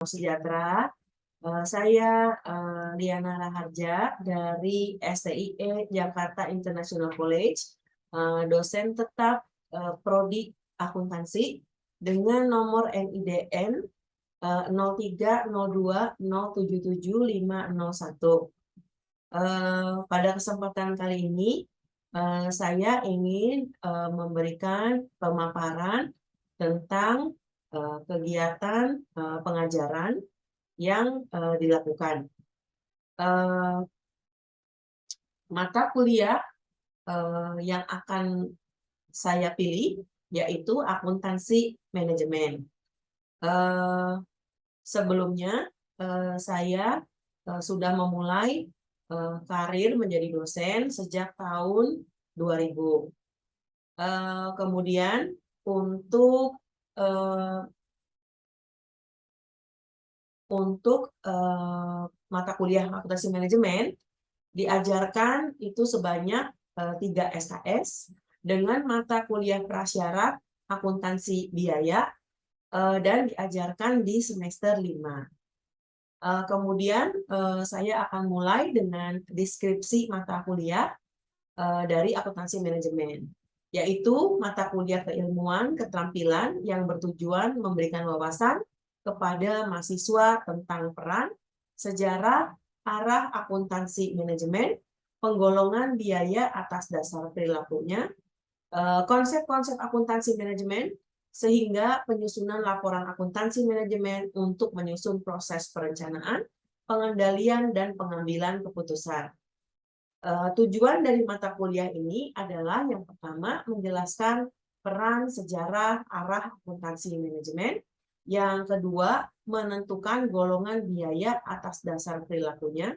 Sejahtera. Saya Liana Raharja dari STIE Jakarta International College, dosen tetap Prodi Akuntansi dengan nomor NIDN 0302077501. Pada kesempatan kali ini saya ingin memberikan pemaparan tentang kegiatan pengajaran yang dilakukan. Mata kuliah yang akan saya pilih yaitu akuntansi manajemen. Sebelumnya saya sudah memulai karir menjadi dosen sejak tahun 2000. Kemudian untuk mata kuliah akuntansi manajemen diajarkan itu sebanyak 3 SKS dengan mata kuliah prasyarat akuntansi biaya dan diajarkan di semester 5. Kemudian saya akan mulai dengan deskripsi mata kuliah dari akuntansi manajemen, yaitu mata kuliah keilmuan keterampilan yang bertujuan memberikan wawasan kepada mahasiswa tentang peran, sejarah, arah akuntansi manajemen, penggolongan biaya atas dasar perilakunya, konsep-konsep akuntansi manajemen, sehingga penyusunan laporan akuntansi manajemen untuk menyusun proses perencanaan, pengendalian, dan pengambilan keputusan. Tujuan dari mata kuliah ini adalah yang pertama menjelaskan peran, sejarah, arah akuntansi manajemen. Yang kedua, menentukan golongan biaya atas dasar perilakunya.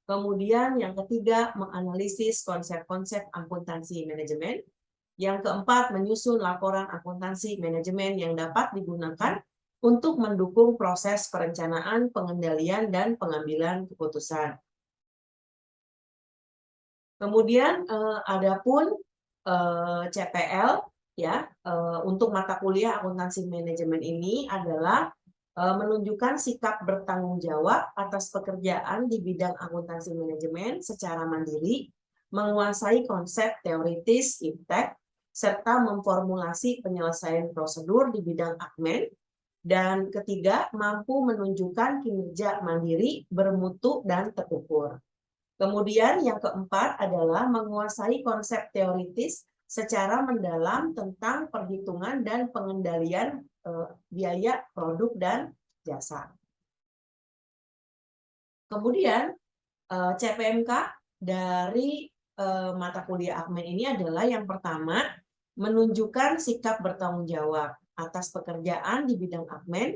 Kemudian yang ketiga, menganalisis konsep-konsep akuntansi manajemen. Yang keempat, menyusun laporan akuntansi manajemen yang dapat digunakan untuk mendukung proses perencanaan, pengendalian, dan pengambilan keputusan. Kemudian adapun CPL ya untuk mata kuliah akuntansi manajemen ini adalah menunjukkan sikap bertanggung jawab atas pekerjaan di bidang akuntansi manajemen secara mandiri, menguasai konsep teoritis IPTEK, serta memformulasi penyelesaian prosedur di bidang admin, dan ketiga, mampu menunjukkan kinerja mandiri, bermutu, dan terukur. Kemudian yang keempat adalah menguasai konsep teoritis secara mendalam tentang perhitungan dan pengendalian biaya produk dan jasa. Kemudian CPMK dari mata kuliah admin ini adalah yang pertama, menunjukkan sikap bertanggung jawab atas pekerjaan di bidang admin.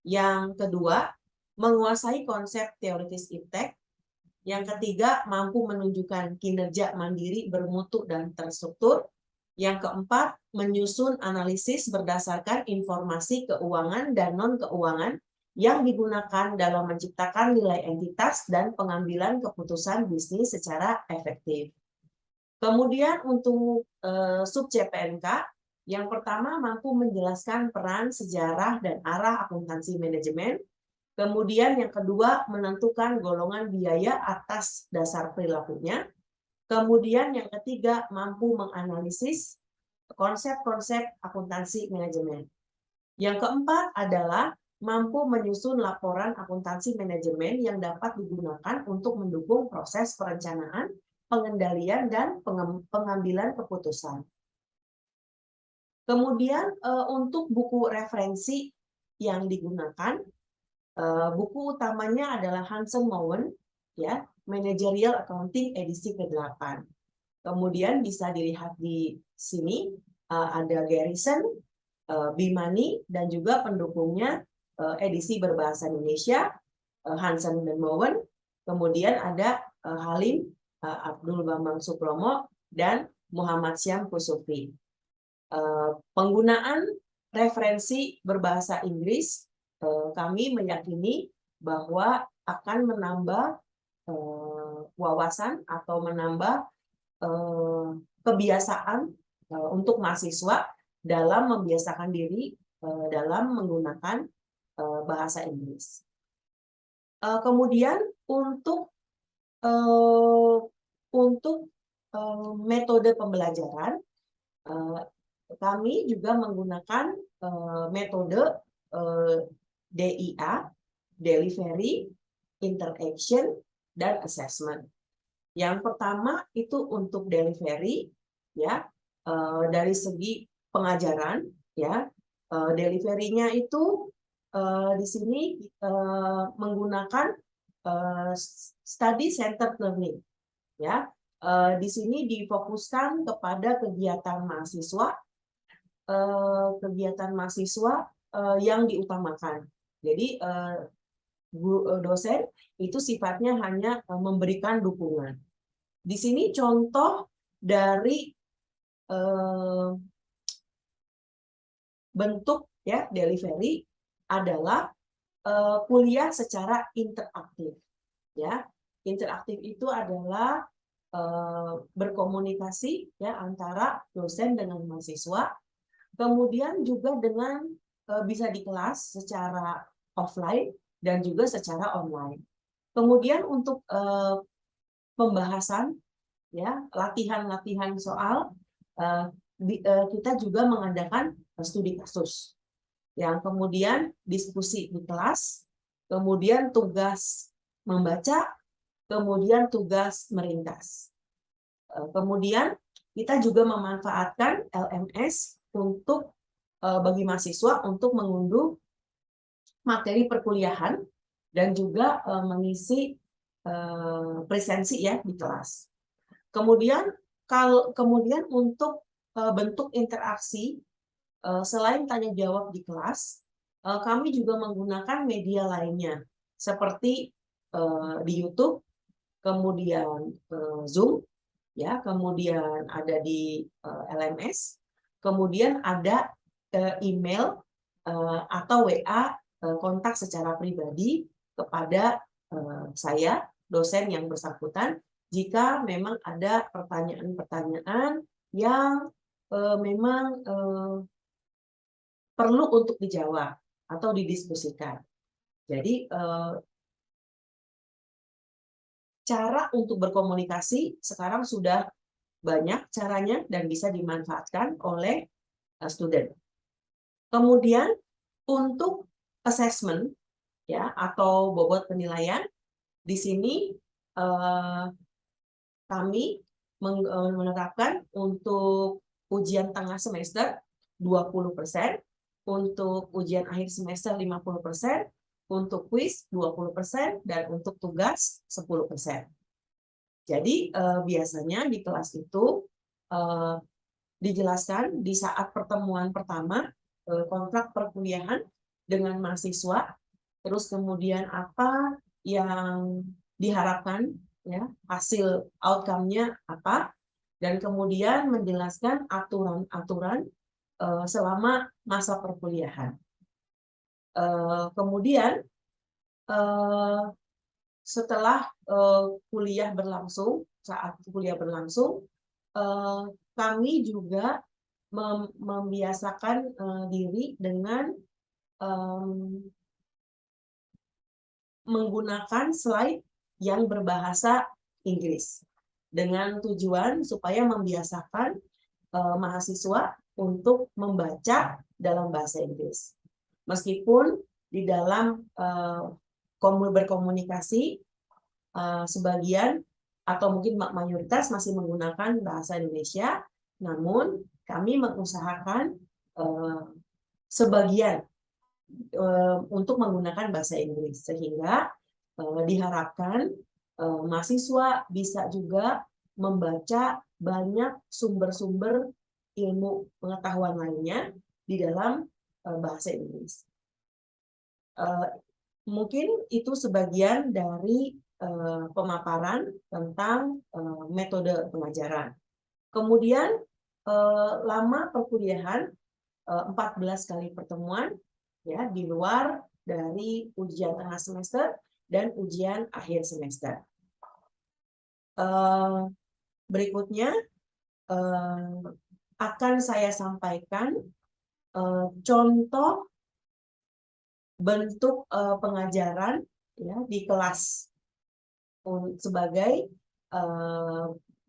Yang kedua, menguasai konsep teoritis IPTEK. Yang ketiga, mampu menunjukkan kinerja mandiri, bermutu, dan terstruktur. Yang keempat, menyusun analisis berdasarkan informasi keuangan dan non-keuangan yang digunakan dalam menciptakan nilai entitas dan pengambilan keputusan bisnis secara efektif. Kemudian untuk sub CPNK, yang pertama mampu menjelaskan peran, sejarah, dan arah akuntansi manajemen. Kemudian yang kedua menentukan golongan biaya atas dasar perilakunya. Kemudian yang ketiga mampu menganalisis konsep-konsep akuntansi manajemen. Yang keempat adalah mampu menyusun laporan akuntansi manajemen yang dapat digunakan untuk mendukung proses perencanaan, pengendalian, dan pengambilan keputusan. Kemudian untuk buku referensi yang digunakan, buku utamanya adalah Hansen Mowen, ya, Managerial Accounting edisi ke-8. Kemudian bisa dilihat di sini ada Garrison, Bimani, dan juga pendukungnya edisi berbahasa Indonesia, Hansen dan Mowen. Kemudian ada Halim, Abdul Bambang Sukromo, dan Muhammad Syam Kusufi. Penggunaan referensi berbahasa Inggris, kami meyakini bahwa akan menambah wawasan atau menambah kebiasaan untuk mahasiswa dalam membiasakan diri dalam menggunakan bahasa Inggris. Kemudian untuk metode pembelajaran, kami juga menggunakan metode DIA, Delivery, Interaction, dan Assessment. Yang pertama itu untuk delivery, ya, dari segi pengajaran, ya, delivery-nya itu di sini menggunakan study centered learning, ya. Di sini difokuskan kepada kegiatan mahasiswa yang diutamakan. Jadi dosen itu sifatnya hanya memberikan dukungan. Di sini contoh dari bentuk ya delivery adalah kuliah secara interaktif. Ya, interaktif itu adalah berkomunikasi ya antara dosen dengan mahasiswa, kemudian juga dengan bisa di kelas secara offline dan juga secara online. Kemudian untuk pembahasan ya latihan-latihan soal kita juga mengadakan studi kasus yang kemudian diskusi di kelas, kemudian tugas membaca, kemudian tugas meringkas. Kemudian kita juga memanfaatkan LMS untuk bagi mahasiswa untuk mengunduh materi perkuliahan dan juga mengisi presensi ya di kelas. Kemudian untuk bentuk interaksi selain tanya jawab di kelas, kami juga menggunakan media lainnya seperti di YouTube, kemudian Zoom, ya, kemudian ada di LMS, kemudian ada email atau WA kontak secara pribadi kepada saya, dosen yang bersangkutan, jika memang ada pertanyaan-pertanyaan yang memang perlu untuk dijawab atau didiskusikan. Jadi cara untuk berkomunikasi sekarang sudah banyak caranya dan bisa dimanfaatkan oleh student. Kemudian untuk assessment ya atau bobot penilaian, di sini kami menerapkan untuk ujian tengah semester 20%, untuk ujian akhir semester 50%, untuk kuis 20%, dan untuk tugas 10%. Jadi biasanya di kelas itu dijelaskan di saat pertemuan pertama kontrak perkuliahan dengan mahasiswa, terus kemudian apa yang diharapkan, ya, hasil outcome-nya apa, dan kemudian menjelaskan aturan-aturan selama masa perkuliahan. Kemudian setelah saat kuliah berlangsung, kami juga membiasakan diri dengan menggunakan slide yang berbahasa Inggris dengan tujuan supaya membiasakan mahasiswa untuk membaca dalam bahasa Inggris. Meskipun di dalam berkomunikasi sebagian atau mungkin mayoritas masih menggunakan bahasa Indonesia, namun kami mengusahakan sebagian untuk menggunakan bahasa Inggris sehingga diharapkan mahasiswa bisa juga membaca banyak sumber-sumber ilmu pengetahuan lainnya di dalam bahasa Inggris. Mungkin itu sebagian dari pemaparan tentang metode pengajaran. Kemudian lama perkuliahan 14 kali pertemuan ya di luar dari ujian tengah semester dan ujian akhir semester. Berikutnya akan saya sampaikan contoh bentuk pengajaran ya di kelas sebagai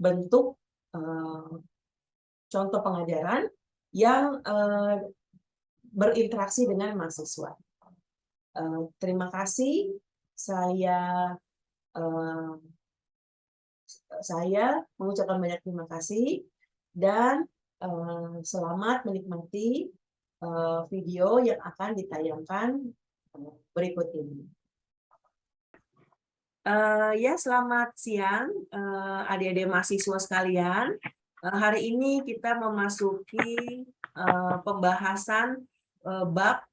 bentuk contoh pengajaran yang berinteraksi dengan mahasiswa. Terima kasih, saya mengucapkan banyak terima kasih dan selamat menikmati video yang akan ditayangkan berikut ini. Ya, selamat siang adik-adik mahasiswa sekalian. Hari ini kita memasuki pembahasan bab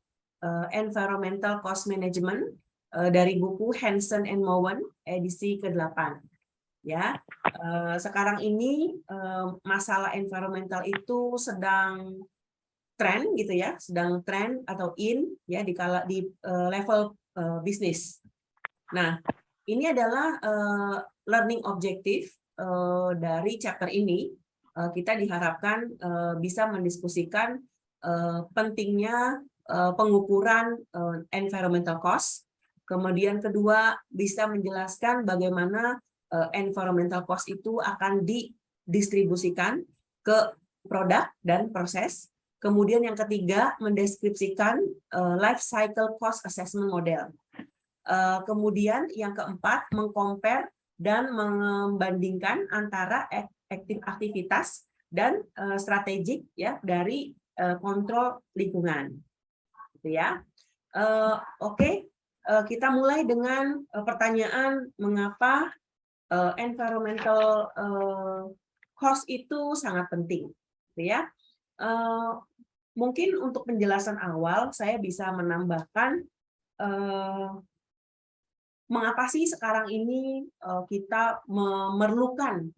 Environmental Cost Management dari buku Hansen and Mowen edisi ke-8. Ya, sekarang ini masalah environmental itu sedang tren gitu ya, sedang tren atau in ya di level bisnis. Nah, ini adalah learning objective dari chapter ini. Kita diharapkan bisa mendiskusikan pentingnya pengukuran environmental cost. Kemudian kedua, bisa menjelaskan bagaimana environmental cost itu akan didistribusikan ke produk dan proses. Kemudian yang ketiga, mendeskripsikan life cycle cost assessment model. Kemudian yang keempat, mengcompare dan membandingkan antara aktivitas dan strategik ya dari kontrol lingkungan. Gitu ya. Oke, kita mulai dengan pertanyaan mengapa environmental cost itu sangat penting, gitu ya. Mungkin untuk penjelasan awal saya bisa menambahkan mengapa sih sekarang ini kita memerlukan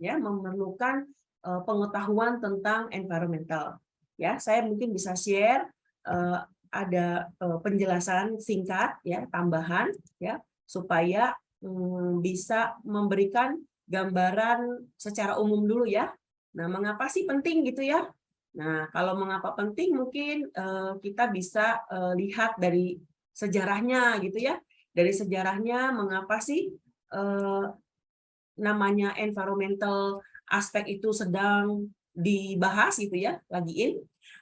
pengetahuan tentang environmental. Ya, saya mungkin bisa share ada penjelasan singkat ya, tambahan ya, supaya bisa memberikan gambaran secara umum dulu ya. Nah, mengapa sih penting gitu ya? Nah, kalau mengapa penting mungkin kita bisa lihat dari sejarahnya gitu ya. Dari sejarahnya mengapa sih namanya environmental aspek itu sedang dibahas gitu ya, lagi in.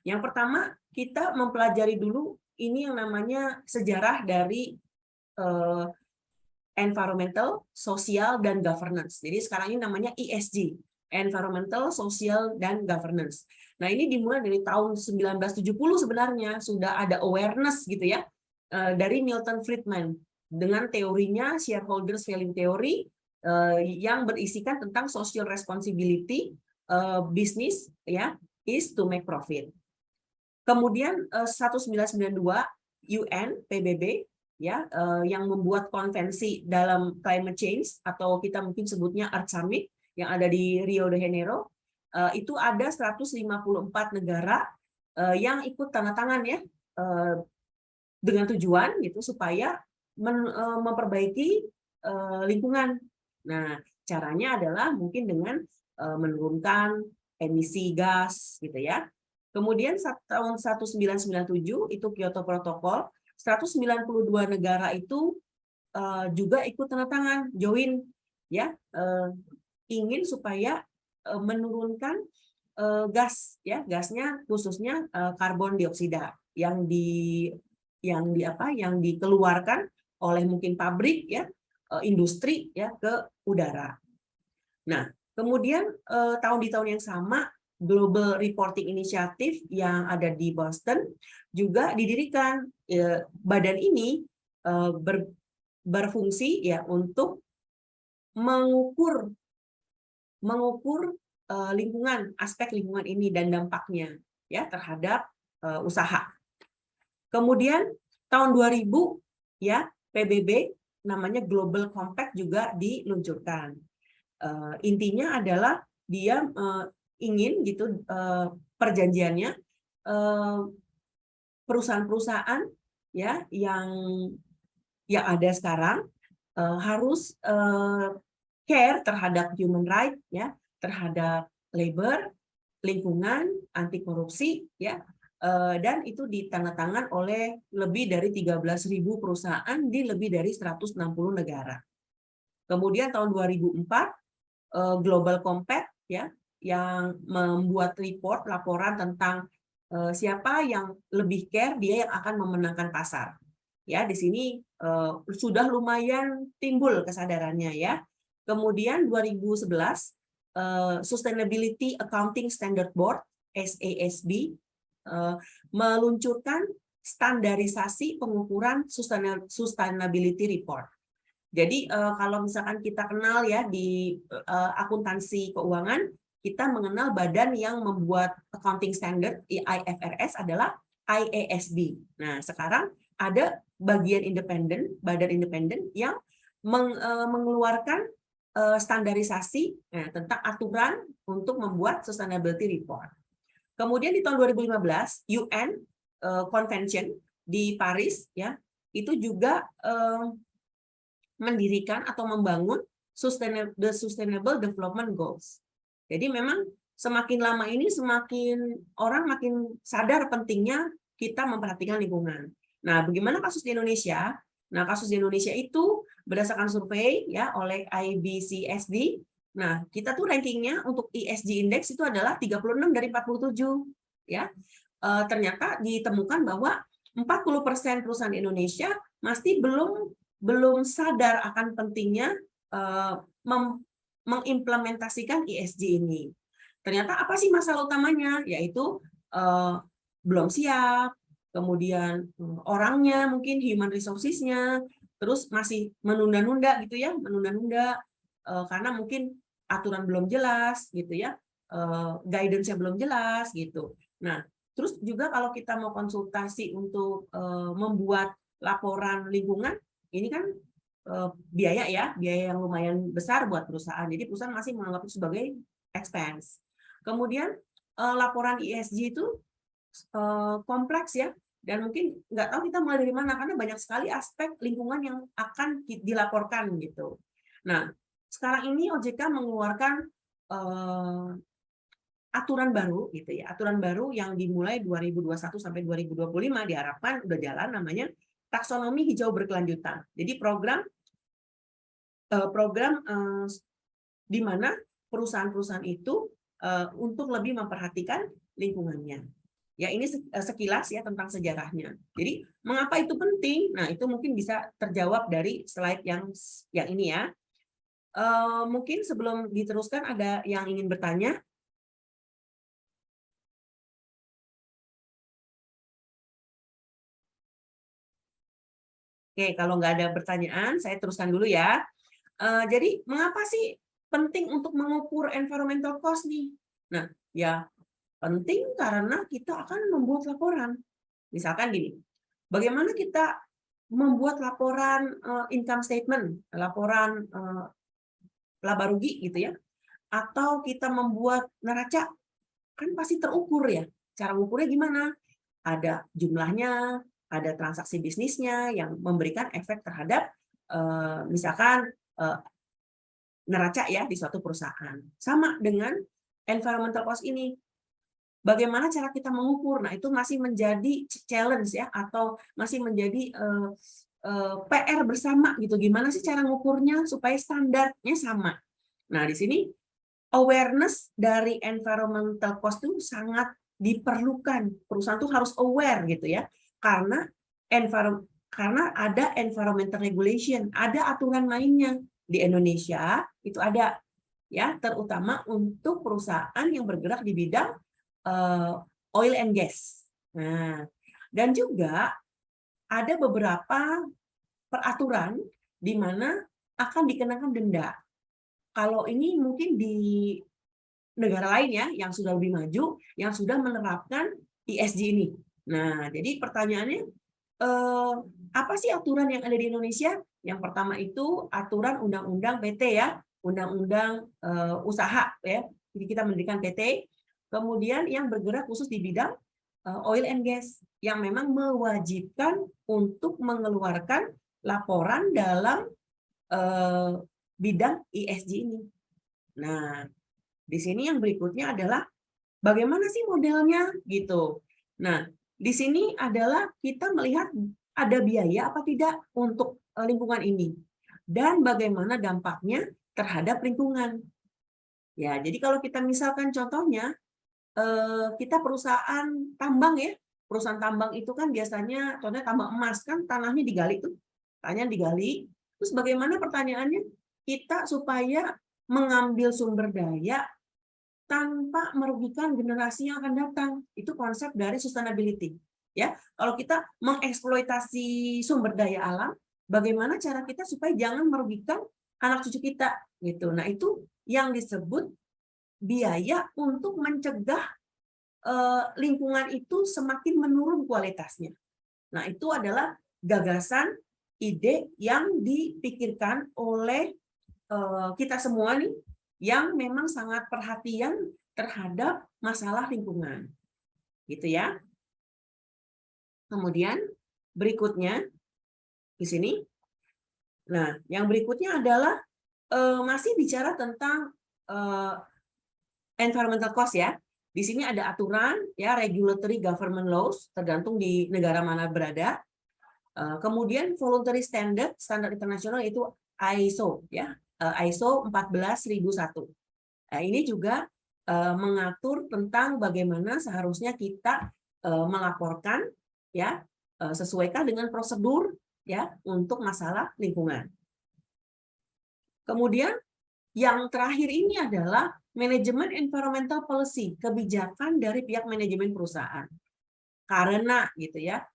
Yang pertama, kita mempelajari dulu ini yang namanya sejarah dari environmental, sosial, dan governance. Jadi sekarang ini namanya ESG, environmental, social, dan governance. Nah, ini dimulai dari tahun 1970 sebenarnya sudah ada awareness gitu ya dari Milton Friedman dengan teorinya shareholders value theory yang berisikan tentang social responsibility business ya is to make profit. Kemudian 1992 UN PBB ya yang membuat konvensi dalam climate change atau kita mungkin sebutnya Earth Summit yang ada di Rio de Janeiro, itu ada 154 negara yang ikut tanda tangan ya dengan tujuan gitu supaya memperbaiki lingkungan. Nah, caranya adalah mungkin dengan menurunkan emisi gas gitu ya. Kemudian tahun 1997 itu Kyoto Protocol, 192 negara itu juga ikut tanda tangan, join ya, ingin supaya menurunkan gas ya, gasnya khususnya karbon dioksida yang dikeluarkan oleh mungkin pabrik ya, industri ya ke udara. Nah, kemudian di tahun yang sama Global Reporting Initiative yang ada di Boston juga didirikan. Badan ini berfungsi ya untuk mengukur lingkungan, aspek lingkungan ini dan dampaknya ya terhadap usaha. Kemudian tahun 2000 ya PBB namanya Global Compact juga diluncurkan. Intinya adalah dia ingin gitu perjanjiannya perusahaan-perusahaan ya yang ada sekarang harus care terhadap human right ya, terhadap labor, lingkungan, anti korupsi ya, dan itu ditandatangan oleh lebih dari 13.000 perusahaan di lebih dari 160 negara. Kemudian tahun 2004 Global Compact ya yang membuat laporan tentang siapa yang lebih care, dia yang akan memenangkan pasar. Ya, di sini sudah lumayan timbul kesadarannya ya. Kemudian 2011 Sustainability Accounting Standard Board SASB meluncurkan standarisasi pengukuran sustainability report. Jadi kalau misalkan kita kenal ya di akuntansi keuangan, kita mengenal badan yang membuat accounting standard IFRS adalah IASB. Nah, sekarang ada badan independen yang mengeluarkan standarisasi tentang aturan untuk membuat sustainability report. Kemudian di tahun 2015 UN Convention di Paris ya itu juga mendirikan atau membangun Sustainable Development Goals. Jadi memang semakin lama ini semakin orang makin sadar pentingnya kita memperhatikan lingkungan. Nah, bagaimana kasus di Indonesia? Nah, kasus di Indonesia itu berdasarkan survei ya oleh IBCSD. Nah, kita tuh rankingnya untuk ESG Index itu adalah 36 dari 47 ya. Ternyata ditemukan bahwa 40% perusahaan di Indonesia masih belum sadar akan pentingnya mengimplementasikan ESG ini. Ternyata apa sih masalah utamanya? Yaitu belum siap, kemudian orangnya mungkin human resources-nya, terus masih menunda-nunda gitu ya, karena mungkin aturan belum jelas gitu ya, guidance-nya belum jelas gitu. Nah, terus juga kalau kita mau konsultasi untuk membuat laporan lingkungan, ini kan biaya yang lumayan besar buat perusahaan. Jadi perusahaan masih menganggap itu sebagai expense. Kemudian laporan ESG itu kompleks ya, dan mungkin nggak tahu kita mulai dari mana karena banyak sekali aspek lingkungan yang akan dilaporkan gitu. Nah, sekarang ini OJK mengeluarkan aturan baru gitu ya, aturan baru yang dimulai 2021 sampai 2025 diharapkan udah jalan, namanya taksonomi hijau berkelanjutan. Jadi program di mana perusahaan-perusahaan itu untuk lebih memperhatikan lingkungannya. Ya, ini sekilas ya tentang sejarahnya. Jadi mengapa itu penting? Nah, itu mungkin bisa terjawab dari slide yang ini ya. Mungkin sebelum diteruskan ada yang ingin bertanya? Oke, kalau nggak ada pertanyaan, saya teruskan dulu ya. Jadi mengapa sih penting untuk mengukur environmental cost nih? Nah, ya penting karena kita akan membuat laporan. Misalkan gini, bagaimana kita membuat laporan income statement, laporan laba rugi gitu ya, atau kita membuat neraca, kan pasti terukur ya. Cara mengukurnya gimana? Ada jumlahnya, ada transaksi bisnisnya yang memberikan efek terhadap misalkan neraca ya di suatu perusahaan. Sama dengan environmental cost ini. Bagaimana cara kita mengukur? Nah, itu masih menjadi challenge ya, atau masih menjadi PR bersama gitu. Gimana sih cara mengukurnya supaya standarnya sama? Nah, di sini awareness dari environmental cost itu sangat diperlukan. Perusahaan itu harus aware gitu ya. Karena ada environmental regulation, ada aturan mainnya di Indonesia itu ada ya, terutama untuk perusahaan yang bergerak di bidang oil and gas. Nah, dan juga ada beberapa peraturan di mana akan dikenakan denda. Kalau ini mungkin di negara lain ya, yang sudah lebih maju, yang sudah menerapkan ESG ini. Nah, jadi pertanyaannya, apa sih aturan yang ada di Indonesia? Yang pertama itu aturan Undang-Undang PT ya, Undang-Undang Usaha ya. Jadi kita mendirikan PT. Kemudian yang bergerak khusus di bidang oil and gas, yang memang mewajibkan untuk mengeluarkan laporan dalam bidang ESG ini. Nah, di sini yang berikutnya adalah bagaimana sih modelnya gitu. Nah, di sini adalah kita melihat ada biaya apa tidak untuk lingkungan ini dan bagaimana dampaknya terhadap lingkungan. Ya, jadi kalau kita misalkan contohnya kita perusahaan tambang ya, perusahaan tambang itu kan biasanya contohnya tambang emas kan tanahnya digali tuh, tanahnya digali. Terus bagaimana pertanyaannya kita supaya mengambil sumber daya tanpa merugikan generasi yang akan datang. Itu konsep dari sustainability. Ya, kalau kita mengeksploitasi sumber daya alam, bagaimana cara kita supaya jangan merugikan anak cucu kita gitu. Nah, itu yang disebut biaya untuk mencegah lingkungan itu semakin menurun kualitasnya. Nah, itu adalah gagasan, ide yang dipikirkan oleh kita semua nih, yang memang sangat perhatian terhadap masalah lingkungan. Gitu ya. Kemudian berikutnya di sini. Nah, yang berikutnya adalah masih bicara tentang environmental cost ya. Di sini ada aturan ya, regulatory government laws, tergantung di negara mana berada. Kemudian voluntary standard, standar internasional itu ISO ya, ISO 14001. Nah, ini juga mengatur tentang bagaimana seharusnya kita melaporkan ya, sesuaikan dengan prosedur ya untuk masalah lingkungan. Kemudian yang terakhir ini adalah manajemen environmental policy, kebijakan dari pihak manajemen perusahaan. Karena gitu ya,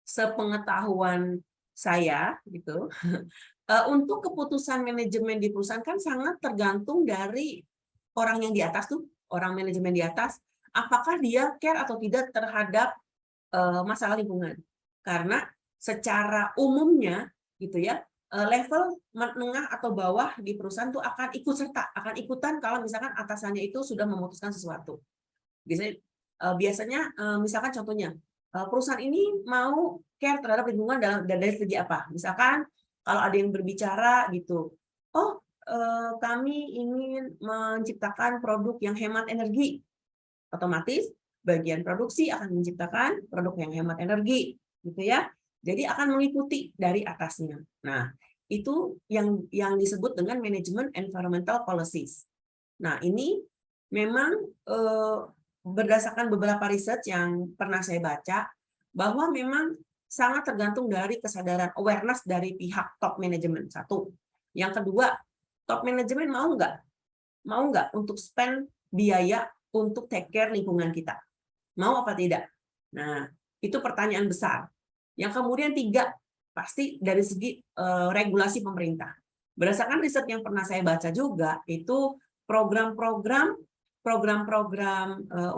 sepengetahuan saya gitu, untuk keputusan manajemen di perusahaan kan sangat tergantung dari orang yang di atas tuh, orang manajemen di atas, apakah dia care atau tidak terhadap masalah lingkungan. Karena secara umumnya gitu ya, level menengah atau bawah di perusahaan tuh akan ikut serta, akan ikutan kalau misalkan atasannya itu sudah memutuskan sesuatu. Biasanya misalkan contohnya, perusahaan ini mau care terhadap lingkungan dari segi apa? Misalkan kalau ada yang berbicara gitu, oh kami ingin menciptakan produk yang hemat energi, otomatis bagian produksi akan menciptakan produk yang hemat energi, gitu ya. Jadi akan mengikuti dari atasnya. Nah, itu yang disebut dengan manajemen environmental policies. Nah, ini memang berdasarkan beberapa riset yang pernah saya baca, bahwa memang sangat tergantung dari kesadaran awareness dari pihak top manajemen, satu. Yang kedua, top manajemen mau nggak untuk spend biaya untuk take care lingkungan kita? Mau apa tidak? Nah, itu pertanyaan besar. Yang kemudian tiga, pasti dari segi regulasi pemerintah. Berdasarkan riset yang pernah saya baca juga, itu program-program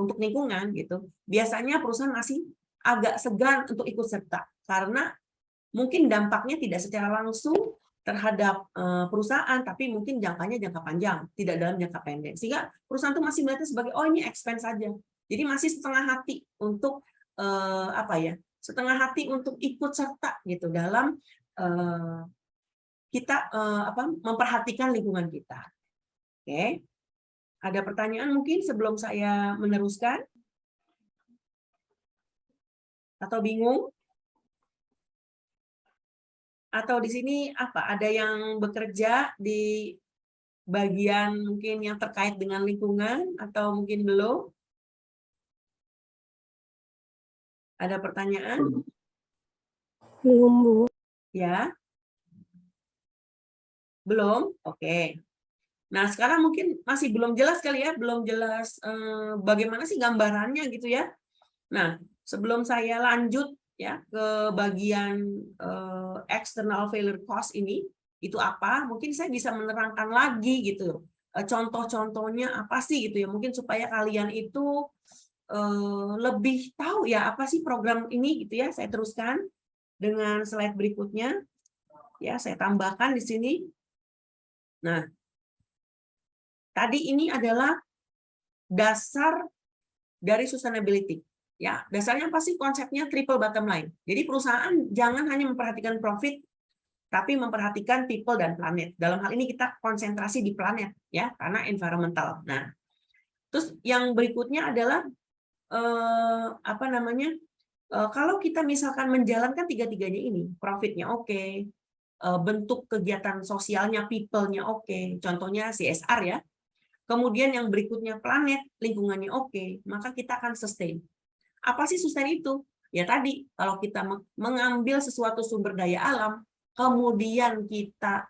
untuk lingkungan gitu, biasanya perusahaan masih agak segan untuk ikut serta karena mungkin dampaknya tidak secara langsung terhadap perusahaan, tapi mungkin jangkanya jangka panjang, tidak dalam jangka pendek. Sehingga perusahaan itu masih melihatnya sebagai oh ini expense saja. Jadi masih setengah hati untuk setengah hati untuk ikut serta gitu dalam kita memperhatikan lingkungan kita. Oke. Ada pertanyaan mungkin sebelum saya meneruskan? Atau bingung? Atau di sini apa? Ada yang bekerja di bagian mungkin yang terkait dengan lingkungan atau mungkin belum? Ada pertanyaan? Belum, Bu. Ya? Belum? Oke. Nah, sekarang mungkin masih belum jelas kali ya, belum jelas bagaimana sih gambarannya gitu ya. Nah, sebelum saya lanjut ya ke bagian external failure cost ini, itu apa? Mungkin saya bisa menerangkan lagi gitu. Contoh-contohnya apa sih gitu ya, mungkin supaya kalian itu lebih tahu ya apa sih program ini gitu ya. Saya teruskan dengan slide berikutnya. Ya, saya tambahkan di sini. Nah, tadi ini adalah dasar dari sustainability. Ya, dasarnya pasti konsepnya triple bottom line. Jadi perusahaan jangan hanya memperhatikan profit, tapi memperhatikan people dan planet. Dalam hal ini kita konsentrasi di planet, ya, karena environmental. Nah, terus yang berikutnya adalah Kalau kita misalkan menjalankan tiga-tiganya ini, profitnya oke, bentuk kegiatan sosialnya, people-nya oke, contohnya CSR ya, kemudian yang berikutnya planet, lingkungannya oke, maka kita akan sustain. Apa sih sustain itu? Ya tadi, kalau kita mengambil sesuatu sumber daya alam, kemudian kita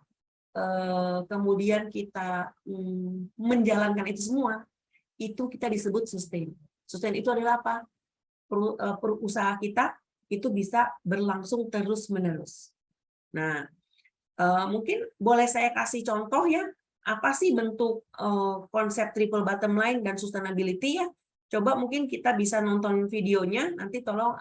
menjalankan itu semua, itu kita disebut sustain. Sustain itu adalah apa? Usaha kita itu bisa berlangsung terus-menerus. Nah, mungkin boleh saya kasih contoh ya, apa sih bentuk konsep triple bottom line dan sustainability ya? Coba mungkin kita bisa nonton videonya, nanti tolong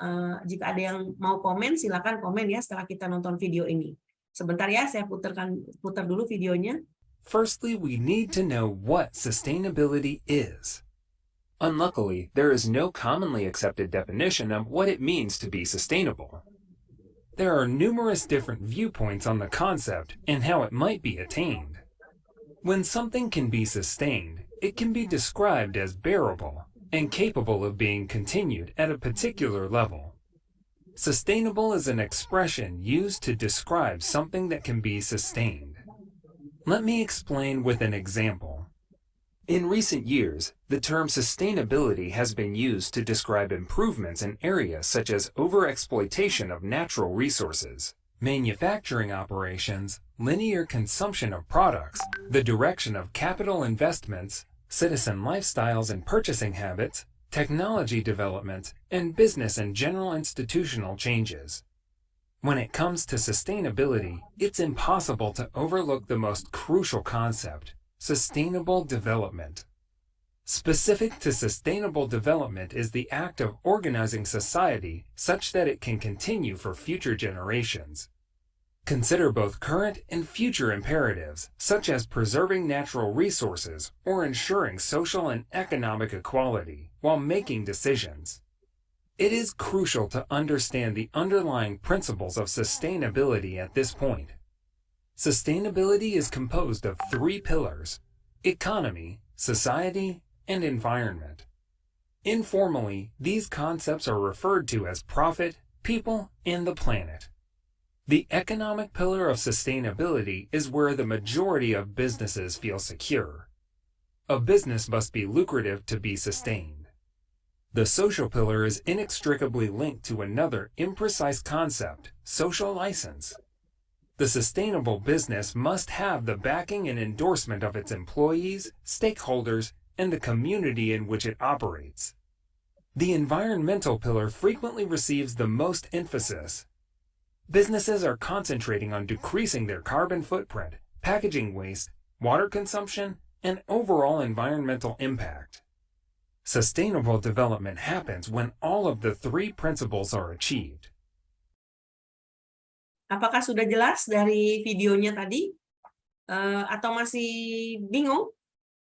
jika ada yang mau komen, silakan komen ya setelah kita nonton video ini. Sebentar ya, saya putar dulu videonya. Firstly, we need to know what sustainability is. Unluckily, there is no commonly accepted definition of what it means to be sustainable. There are numerous different viewpoints on the concept and how it might be attained. When something can be sustained, it can be described as bearable and capable of being continued at a particular level. Sustainable is an expression used to describe something that can be sustained. Let me explain with an example. In recent years, the term sustainability has been used to describe improvements in areas such as overexploitation of natural resources, manufacturing operations, linear consumption of products, the direction of capital investments, citizen lifestyles and purchasing habits, technology development, and business and general institutional changes. When it comes to sustainability, it's impossible to overlook the most crucial concept: sustainable development. Specific to sustainable development is the act of organizing society such that it can continue for future generations. Consider both current and future imperatives, such as preserving natural resources or ensuring social and economic equality, while making decisions. It is crucial to understand the underlying principles of sustainability at this point. Sustainability is composed of three pillars: economy, society, and environment. Informally, these concepts are referred to as profit, people, and the planet. The economic pillar of sustainability is where the majority of businesses feel secure. A business must be lucrative to be sustained. The social pillar is inextricably linked to another imprecise concept: social license. The sustainable business must have the backing and endorsement of its employees, stakeholders, and the community in which it operates. The environmental pillar frequently receives the most emphasis. Businesses are concentrating on decreasing their carbon footprint, packaging waste, water consumption, and overall environmental impact. Sustainable development happens when all of the three principles are achieved. Apakah sudah jelas dari videonya tadi? Atau masih bingung?